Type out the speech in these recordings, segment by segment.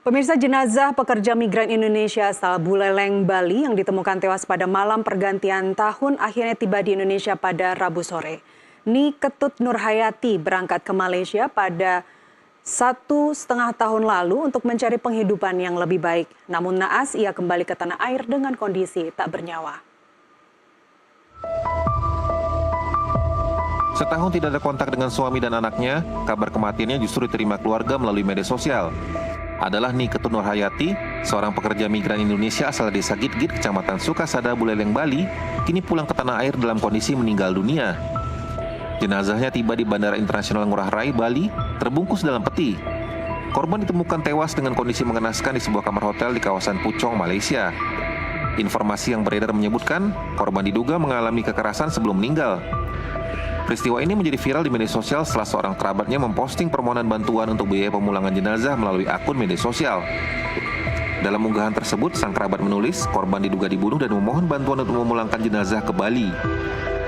Pemirsa, jenazah pekerja migran Indonesia asal Buleleng, Bali yang ditemukan tewas pada malam pergantian tahun akhirnya tiba di Indonesia pada Rabu sore. Ni Ketut Nurhayati berangkat ke Malaysia pada 1,5 tahun lalu untuk mencari penghidupan yang lebih baik. Namun naas ia kembali ke tanah air dengan kondisi tak bernyawa. Setahun tidak ada kontak dengan suami dan anaknya, kabar kematiannya justru diterima keluarga melalui media sosial. Adalah Ni Ketut Nurhayati, seorang pekerja migran Indonesia asal desa Gitgit, Kecamatan Sukasada, Buleleng, Bali, kini pulang ke tanah air dalam kondisi meninggal dunia. Jenazahnya tiba di Bandara Internasional Ngurah Rai, Bali, terbungkus dalam peti. Korban ditemukan tewas dengan kondisi mengenaskan di sebuah kamar hotel di kawasan Puchong, Malaysia. Informasi yang beredar menyebutkan, korban diduga mengalami kekerasan sebelum meninggal. Peristiwa ini menjadi viral di media sosial setelah seorang kerabatnya memposting permohonan bantuan untuk biaya pemulangan jenazah melalui akun media sosial. Dalam unggahan tersebut, sang kerabat menulis korban diduga dibunuh dan memohon bantuan untuk memulangkan jenazah ke Bali.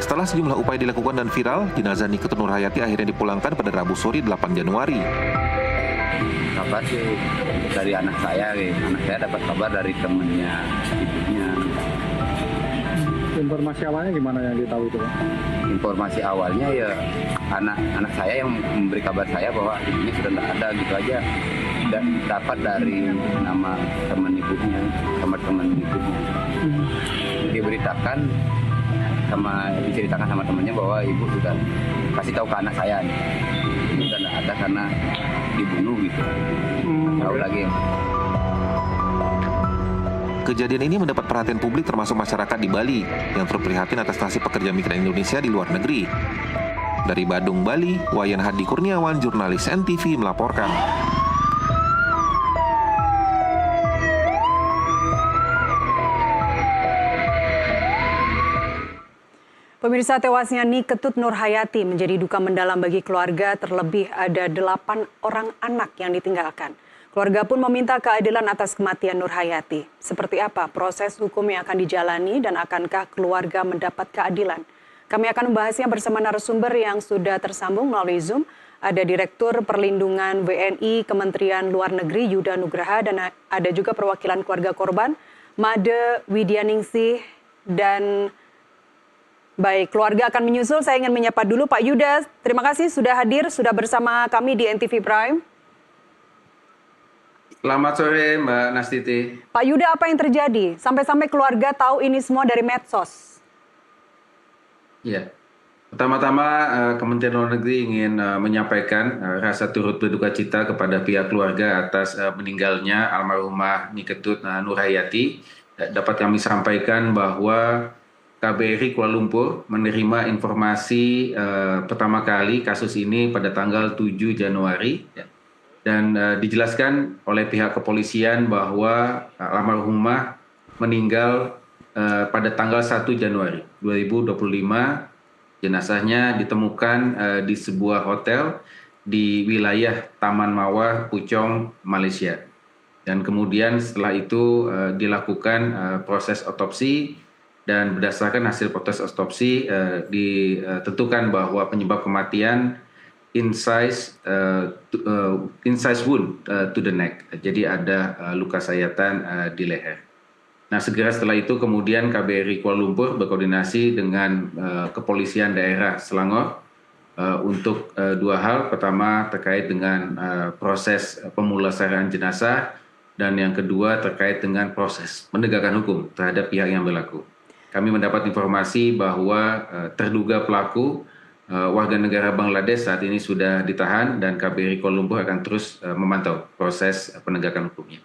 Setelah sejumlah upaya dilakukan dan viral, jenazah Ni Ketut Nurhayati akhirnya dipulangkan pada Rabu sore 8 Januari. Kabar sih dari anak saya dapat kabar dari temannya, ibunya. Informasi awalnya gimana yang ditahu itu, Pak? Informasi awalnya ya anak saya yang memberi kabar saya bahwa ibunya sudah tidak ada gitu aja. Dan dapat dari nama teman ibunya, teman ibunya. Diceritakan sama temannya bahwa ibu sudah kasih tahu ke anak saya nih. Ibu sudah tidak ada karena dibunuh gitu. Tahu lagi. Kejadian ini mendapat perhatian publik termasuk masyarakat di Bali yang turut prihatin atas nasib pekerja migran Indonesia di luar negeri. Dari Badung, Bali, Wayan Hadi Kurniawan, jurnalis NTV melaporkan. Pemirsa, tewasnya Ni Ketut Nurhayati menjadi duka mendalam bagi keluarga, terlebih ada 8 orang anak yang ditinggalkan. Keluarga pun meminta keadilan atas kematian Nurhayati. Seperti apa proses hukum yang akan dijalani dan akankah keluarga mendapat keadilan? Kami akan membahasnya bersama narasumber yang sudah tersambung melalui Zoom. Ada Direktur Perlindungan WNI Kementerian Luar Negeri Yuda Nugraha dan ada juga perwakilan keluarga korban Made Widyaningsih. Dan baik, keluarga akan menyusul. Saya ingin menyapa dulu Pak Yuda. Terima kasih sudah hadir, sudah bersama kami di NTV Prime. Selamat sore Mbak Nastiti. Pak Yuda, apa yang terjadi? Sampai-sampai keluarga tahu ini semua dari medsos. Ya, pertama-tama Kementerian Luar Negeri ingin menyampaikan rasa turut berduka cita kepada pihak keluarga atas meninggalnya almarhumah Ni Ketut Nurhayati. Dapat kami sampaikan bahwa KBRI Kuala Lumpur menerima informasi pertama kali kasus ini pada tanggal 7 Januari. Dan dijelaskan oleh pihak kepolisian bahwa almarhumah meninggal pada tanggal 1 Januari 2025. Jenazahnya ditemukan di sebuah hotel di wilayah Taman Mawar, Puchong, Malaysia. Dan kemudian setelah itu dilakukan proses otopsi dan berdasarkan hasil proses otopsi ditentukan bahwa penyebab kematian incise wound to the neck. Jadi ada luka sayatan di leher. Nah, segera setelah itu kemudian KBRI Kuala Lumpur berkoordinasi dengan kepolisian daerah Selangor untuk dua hal. Pertama terkait dengan proses pemulasaran jenazah dan yang kedua terkait dengan proses penegakan hukum terhadap pihak yang berlaku. Kami mendapat informasi bahwa terduga pelaku warga negara Bangladesh saat ini sudah ditahan dan KBRI Kuala Lumpur akan terus memantau proses penegakan hukumnya.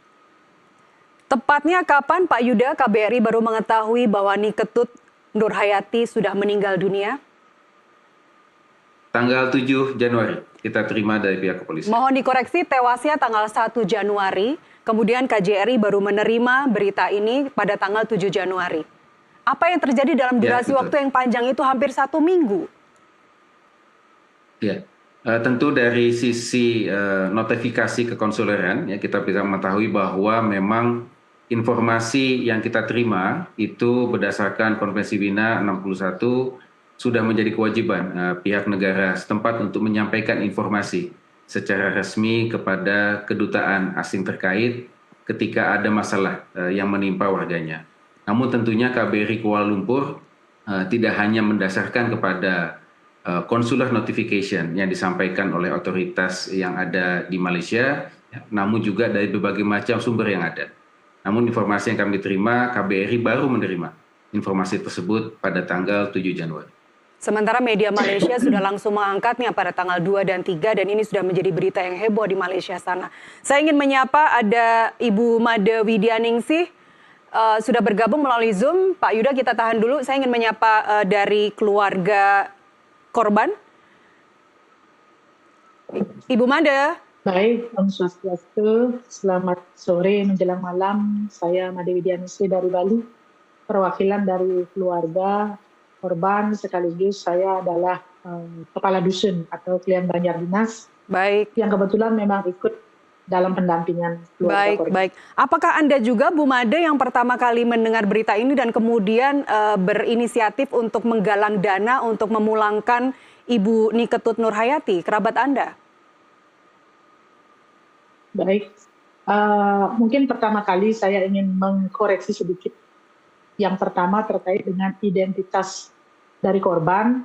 Tepatnya kapan Pak Yuda KBRI baru mengetahui bahwa Ni Ketut Nurhayati sudah meninggal dunia? Tanggal 7 Januari kita terima dari pihak kepolisian. Mohon dikoreksi, tewasnya tanggal 1 Januari, kemudian KJRI baru menerima berita ini pada tanggal 7 Januari. Apa yang terjadi dalam durasi waktu yang panjang itu hampir 1 minggu? Ya, tentu dari sisi notifikasi kekonsuleran ya kita bisa mengetahui bahwa memang informasi yang kita terima itu berdasarkan Konvensi Wina 61 sudah menjadi kewajiban pihak negara setempat untuk menyampaikan informasi secara resmi kepada kedutaan asing terkait ketika ada masalah yang menimpa warganya. Namun tentunya KBRI Kuala Lumpur tidak hanya mendasarkan kepada consular notification yang disampaikan oleh otoritas yang ada di Malaysia, namun juga dari berbagai macam sumber yang ada. Namun informasi yang kami terima, KBRI baru menerima informasi tersebut pada tanggal 7 Januari. Sementara media Malaysia sudah langsung mengangkatnya pada tanggal 2 dan 3 dan ini sudah menjadi berita yang heboh di Malaysia sana. Saya ingin menyapa ada Ibu Made Widyaningsih sudah bergabung melalui Zoom. Pak Yuda, kita tahan dulu. Saya ingin menyapa dari keluarga korban. Ibu Made. Baik, Om Swastiastu. Selamat sore menjelang malam. Saya Made Widyaningsih dari Bali, perwakilan dari keluarga korban, sekaligus saya adalah kepala dusun atau klien Banjar Dinas. Baik. Yang kebetulan memang ikut dalam pendampingan keluarga korban. Baik. Apakah Anda juga, Bu Made, yang pertama kali mendengar berita ini dan kemudian berinisiatif untuk menggalang dana untuk memulangkan Ibu Niketut Nurhayati, kerabat Anda? Baik, mungkin pertama kali saya ingin mengkoreksi sedikit. Yang pertama terkait dengan identitas dari korban,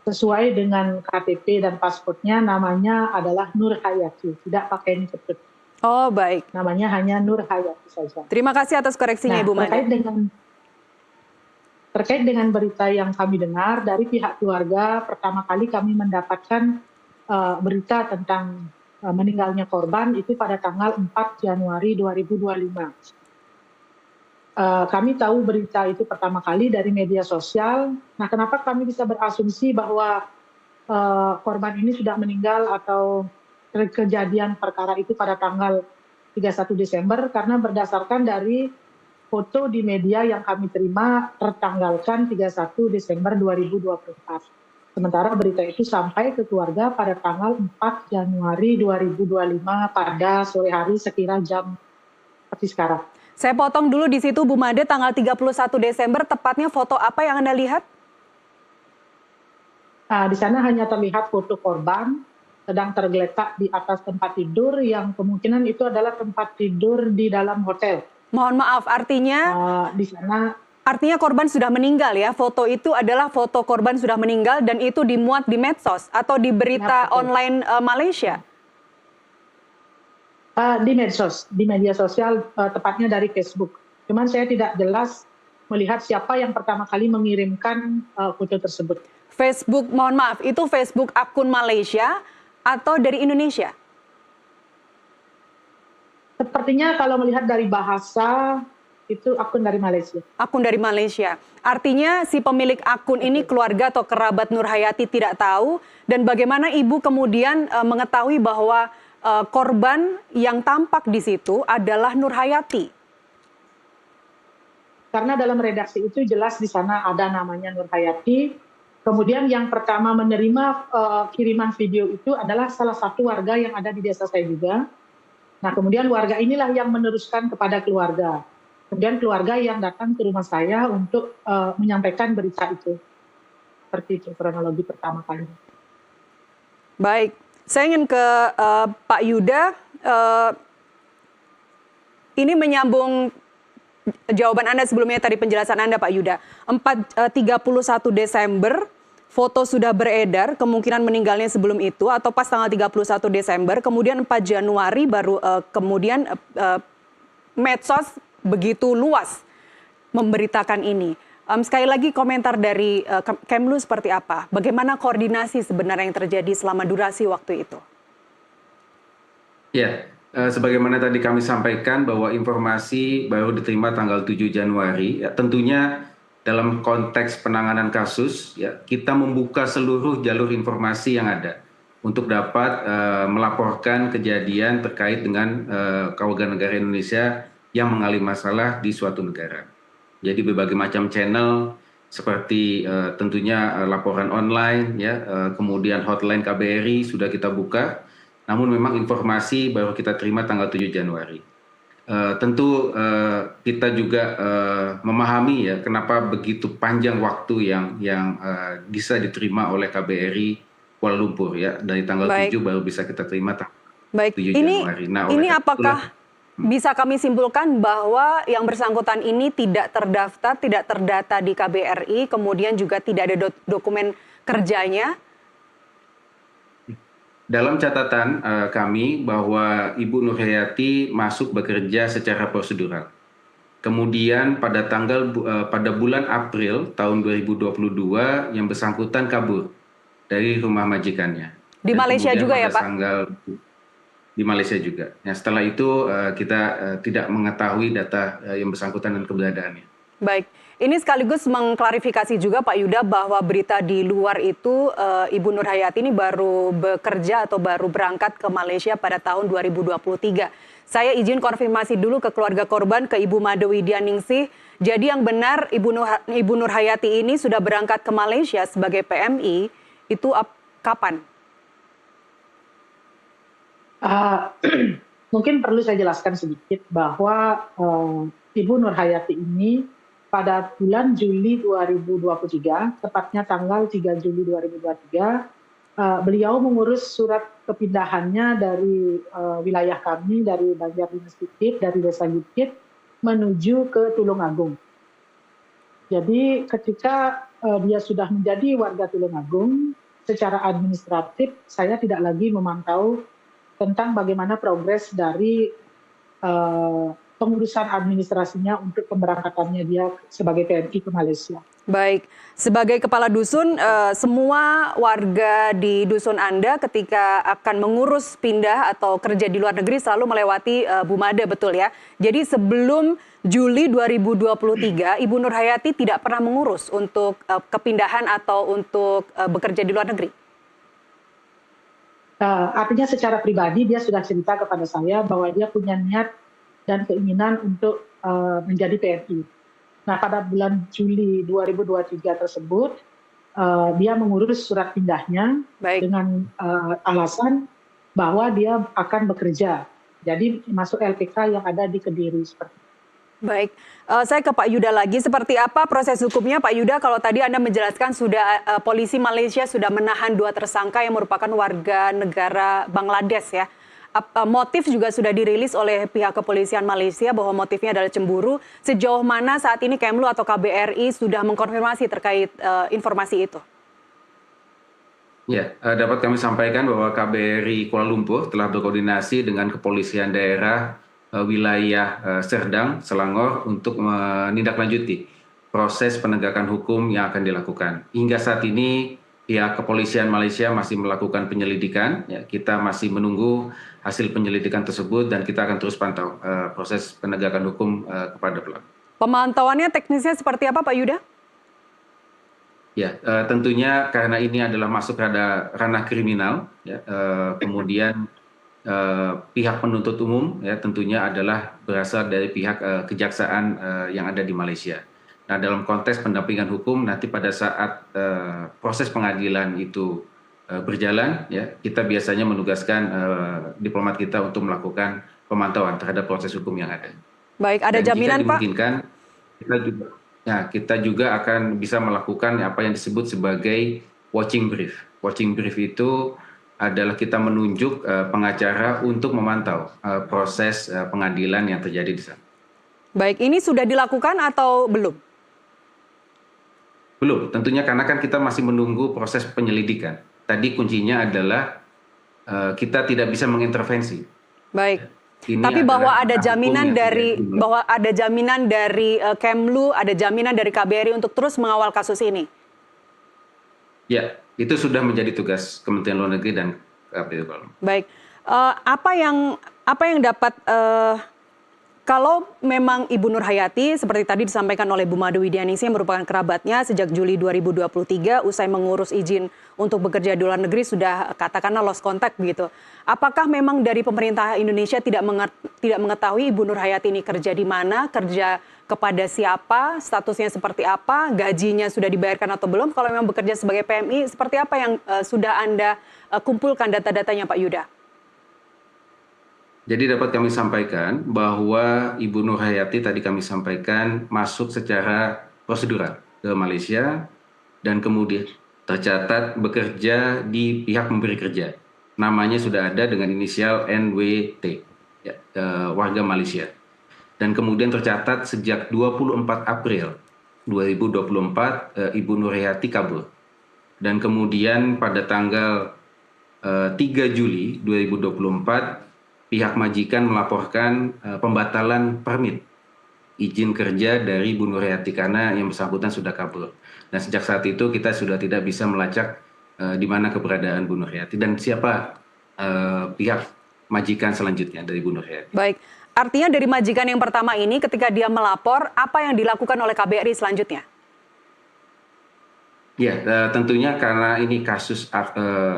sesuai dengan KTP dan pasportnya namanya adalah Nurhayati, tidak pakai Niketut. Oh, baik. Namanya hanya Nurhayati saja. Terima kasih atas koreksinya, Ibu Made. Terkait dengan berita yang kami dengar dari pihak keluarga, pertama kali kami mendapatkan berita tentang meninggalnya korban itu pada tanggal 4 Januari 2025. Kami tahu berita itu pertama kali dari media sosial. Nah, kenapa kami bisa berasumsi bahwa korban ini sudah meninggal atau kejadian perkara itu pada tanggal 31 Desember? Karena berdasarkan dari foto di media yang kami terima tertanggalkan 31 Desember 2024. Sementara berita itu sampai ke keluarga pada tanggal 4 Januari 2025 pada sore hari sekira jam seperti sekarang. Saya potong dulu di situ, Bu Made, tanggal 31 Desember, tepatnya foto apa yang Anda lihat? Nah, di sana hanya terlihat foto korban sedang tergeletak di atas tempat tidur yang kemungkinan itu adalah tempat tidur di dalam hotel. Mohon maaf, artinya di sana. Artinya korban sudah meninggal ya? Foto itu adalah foto korban sudah meninggal dan itu dimuat di medsos atau di berita online Malaysia? Di medsos, di media sosial, tepatnya dari Facebook. Cuman saya tidak jelas melihat siapa yang pertama kali mengirimkan foto tersebut. Facebook, mohon maaf, itu Facebook akun Malaysia atau dari Indonesia? Sepertinya kalau melihat dari bahasa, itu akun dari Malaysia. Akun dari Malaysia. Artinya si pemilik akun ini keluarga atau kerabat Nurhayati tidak tahu, dan bagaimana Ibu kemudian mengetahui bahwa korban yang tampak di situ adalah Nurhayati? Karena dalam redaksi itu jelas di sana ada namanya Nurhayati. Kemudian yang pertama menerima kiriman video itu adalah salah satu warga yang ada di desa saya juga. Nah, kemudian warga inilah yang meneruskan kepada keluarga. Kemudian keluarga yang datang ke rumah saya untuk menyampaikan berita itu. Seperti itu kronologi pertama kali. Baik. Saya ingin ke Pak Yuda, ini menyambung jawaban Anda sebelumnya tadi, penjelasan Anda Pak Yuda. 31 Desember, foto sudah beredar, kemungkinan meninggalnya sebelum itu atau pas tanggal 31 Desember, kemudian 4 Januari baru kemudian medsos begitu luas memberitakan ini. Sekali lagi komentar dari Kemlu seperti apa? Bagaimana koordinasi sebenarnya yang terjadi selama durasi waktu itu? Ya, sebagaimana tadi kami sampaikan bahwa informasi baru diterima tanggal 7 Januari, ya, tentunya dalam konteks penanganan kasus, ya, kita membuka seluruh jalur informasi yang ada untuk dapat melaporkan kejadian terkait dengan warga negara Indonesia yang mengalami masalah di suatu negara. Jadi berbagai macam channel seperti tentunya laporan online, ya, kemudian hotline KBRI sudah kita buka. Namun memang informasi baru kita terima tanggal 7 Januari. Tentu kita juga memahami ya kenapa begitu panjang waktu yang bisa diterima oleh KBRI Kuala Lumpur ya. Dari tanggal Baik. 7 baru bisa kita terima Baik, 7 Januari. Nah, ini oleh apakah bisa kami simpulkan bahwa yang bersangkutan ini tidak terdaftar, tidak terdata di KBRI, kemudian juga tidak ada dokumen kerjanya? dalam catatan kami bahwa Ibu Nur Hayati masuk bekerja secara prosedural. Kemudian pada bulan April tahun 2022 yang bersangkutan kabur dari rumah majikannya. Di Dan Malaysia kemudian juga ya, pada Pak? di Malaysia juga. Nah, setelah itu kita tidak mengetahui data yang bersangkutan dan keberadaannya. Baik, ini sekaligus mengklarifikasi juga Pak Yuda bahwa berita di luar itu Ibu Nur Hayati ini baru bekerja atau baru berangkat ke Malaysia pada tahun 2023. Saya izin konfirmasi dulu ke keluarga korban, ke Ibu Made Widyaningsih. Jadi yang benar Ibu Nur Hayati ini sudah berangkat ke Malaysia sebagai PMI itu kapan? Mungkin perlu saya jelaskan sedikit bahwa Ibu Nur Hayati ini pada bulan Juli 2023, tepatnya tanggal 3 Juli 2023, beliau mengurus surat kepindahannya dari wilayah kami, dari Banjarmasin City, dari Desa Gidgid, menuju ke Tulungagung. Jadi ketika dia sudah menjadi warga Tulungagung, secara administratif saya tidak lagi memantau tentang bagaimana progres dari pengurusan administrasinya untuk pemberangkatannya dia sebagai PMI ke Malaysia. Baik, sebagai kepala dusun, semua warga di dusun Anda ketika akan mengurus pindah atau kerja di luar negeri selalu melewati Bu Made, betul ya? Jadi sebelum Juli 2023, Ibu Nur Hayati tidak pernah mengurus untuk kepindahan atau untuk bekerja di luar negeri? Artinya secara pribadi dia sudah cerita kepada saya bahwa dia punya niat dan keinginan untuk menjadi PMI. Nah, pada bulan Juli 2023 tersebut, dia mengurus surat pindahnya. Baik. Dengan alasan bahwa dia akan bekerja. Jadi masuk LPK yang ada di Kediri seperti itu. Baik, saya ke Pak Yuda lagi. Seperti apa proses hukumnya Pak Yuda? Kalau tadi Anda menjelaskan sudah polisi Malaysia sudah menahan 2 tersangka yang merupakan warga negara Bangladesh ya. Motif juga sudah dirilis oleh pihak kepolisian Malaysia bahwa motifnya adalah cemburu. Sejauh mana saat ini Kemlu atau KBRI sudah mengkonfirmasi terkait informasi itu? Ya, dapat kami sampaikan bahwa KBRI Kuala Lumpur telah berkoordinasi dengan kepolisian daerah wilayah Serdang, Selangor untuk menindaklanjuti proses penegakan hukum yang akan dilakukan. Hingga saat ini pihak kepolisian Malaysia masih melakukan penyelidikan. Ya, kita masih menunggu hasil penyelidikan tersebut dan kita akan terus pantau proses penegakan hukum kepada pelaku. Pemantauannya teknisnya seperti apa Pak Yuda? Ya, tentunya karena ini adalah masuk ranah kriminal, ya, kemudian pihak penuntut umum ya tentunya adalah berasal dari pihak kejaksaan yang ada di Malaysia. Nah, dalam konteks pendampingan hukum nanti pada saat proses pengadilan itu berjalan ya, kita biasanya menugaskan diplomat kita untuk melakukan pemantauan terhadap proses hukum yang ada. Baik, ada dan jaminan jika dimungkinkan, Pak? kita juga akan bisa melakukan apa yang disebut sebagai watching brief. Watching brief itu adalah kita menunjuk pengacara untuk memantau proses pengadilan yang terjadi di sana. Baik, ini sudah dilakukan atau belum? Belum, tentunya karena kan kita masih menunggu proses penyelidikan. Tadi kuncinya adalah kita tidak bisa mengintervensi. Baik. Ini tapi bahwa ada jaminan dari Kemlu, ada jaminan dari KBRI untuk terus mengawal kasus ini. Ya, itu sudah menjadi tugas Kementerian Luar Negeri dan KPU. Baik, apa yang dapat kalau memang Ibu Nur Hayati seperti tadi disampaikan oleh Bu Made Widyaningsih yang merupakan kerabatnya sejak Juli 2023 usai mengurus izin untuk bekerja di luar negeri sudah katakanlah lost contact begitu. Apakah memang dari pemerintah Indonesia tidak mengetahui Ibu Nur Hayati ini kerja di mana, kerja kepada siapa, statusnya seperti apa, gajinya sudah dibayarkan atau belum? Kalau memang bekerja sebagai PMI, seperti apa yang sudah Anda kumpulkan data-datanya Pak Yuda? Jadi dapat kami sampaikan bahwa Ibu Nur Hayati tadi kami sampaikan masuk secara prosedural ke Malaysia dan kemudian tercatat bekerja di pihak memberi kerja. Namanya sudah ada dengan inisial NWT, ya, warga Malaysia. Dan kemudian tercatat sejak 24 April 2024 Ibu Nurhayati kabur. Dan kemudian pada tanggal 3 Juli 2024 pihak majikan melaporkan pembatalan permit izin kerja dari Bu Nurhayati karena yang bersangkutan sudah kabur. Dan sejak saat itu kita sudah tidak bisa melacak di mana keberadaan Bu Nurhayati dan siapa pihak majikan selanjutnya dari Bu Nurhayati. Baik, artinya dari majikan yang pertama ini ketika dia melapor, apa yang dilakukan oleh KBRI selanjutnya? Ya, tentunya karena ini kasus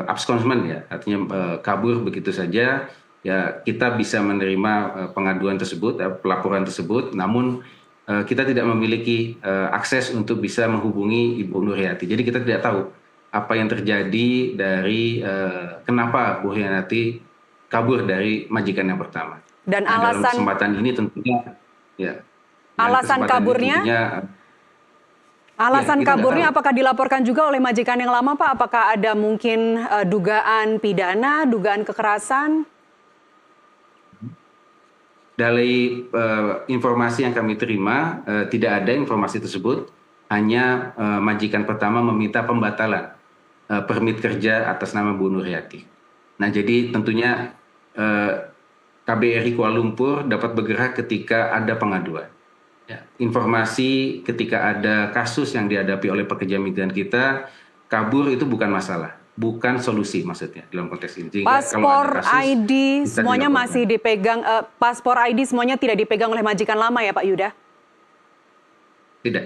abscondment ya, artinya kabur begitu saja, ya kita bisa menerima pengaduan tersebut, pelaporan tersebut, namun kita tidak memiliki akses untuk bisa menghubungi Ibu Nurhayati. Jadi kita tidak tahu apa yang terjadi dari kenapa Bu Nurhayati kabur dari majikan yang pertama. Dan nah, alasan dalam kesempatan ini tentunya, ya. Alasan kaburnya? Alasan kaburnya apakah dilaporkan juga oleh majikan yang lama, Pak? Apakah ada mungkin dugaan pidana, dugaan kekerasan? Dari informasi yang kami terima, tidak ada informasi tersebut. Hanya majikan pertama meminta pembatalan permit kerja atas nama Bu Nurhayati. Nah, jadi tentunya KBRI Kuala Lumpur dapat bergerak ketika ada pengaduan. Ya, informasi ketika ada kasus yang dihadapi oleh pekerja migran kita, kabur itu bukan masalah, bukan solusi maksudnya dalam konteks ini. Jika paspor ID semuanya masih dipegang, paspor ID semuanya tidak dipegang oleh majikan lama ya Pak Yuda? Tidak,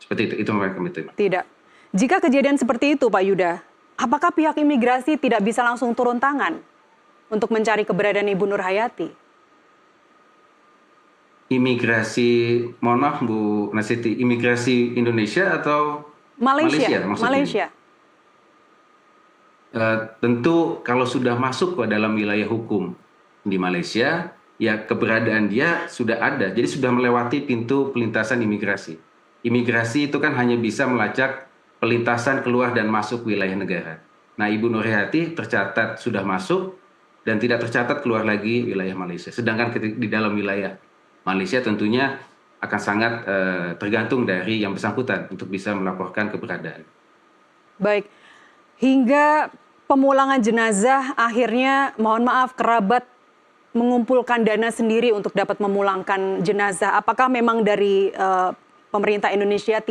seperti itu kami terima. Tidak. Jika kejadian seperti itu Pak Yuda, apakah pihak imigrasi tidak bisa langsung turun tangan untuk mencari keberadaan Ibu Nurhayati? Imigrasi, mohon maaf Bu Nasiti, imigrasi Indonesia atau Malaysia maksudnya? Malaysia. Tentu kalau sudah masuk ke dalam wilayah hukum di Malaysia, ya keberadaan dia sudah ada. Jadi sudah melewati pintu pelintasan imigrasi. Imigrasi itu kan hanya bisa melacak pelintasan keluar dan masuk wilayah negara. Nah, Ibu Nurhayati tercatat sudah masuk dan tidak tercatat keluar lagi wilayah Malaysia. Sedangkan di dalam wilayah Malaysia tentunya akan sangat tergantung dari yang bersangkutan untuk bisa melaporkan keberadaan. Baik, hingga pemulangan jenazah akhirnya mohon maaf kerabat mengumpulkan dana sendiri untuk dapat memulangkan jenazah. Apakah memang dari pemerintah Indonesia,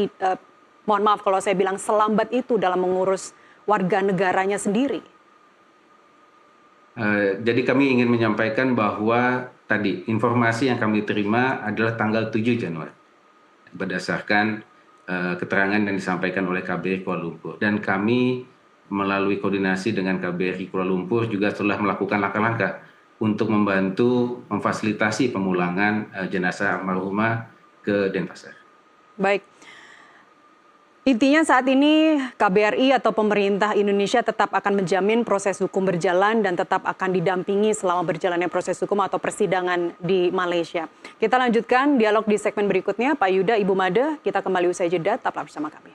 mohon maaf kalau saya bilang selambat itu dalam mengurus warga negaranya sendiri? Jadi kami ingin menyampaikan bahwa tadi informasi yang kami terima adalah tanggal 7 Januari berdasarkan keterangan yang disampaikan oleh KBRI Kuala Lumpur, dan kami melalui koordinasi dengan KBRI Kuala Lumpur juga telah melakukan langkah-langkah untuk membantu memfasilitasi pemulangan jenazah almarhumah ke Denpasar. Baik. Intinya saat ini KBRI atau pemerintah Indonesia tetap akan menjamin proses hukum berjalan dan tetap akan didampingi selama berjalannya proses hukum atau persidangan di Malaysia. Kita lanjutkan dialog di segmen berikutnya. Pak Yuda, Ibu Made, kita kembali usai jeda, tetaplah bersama kami.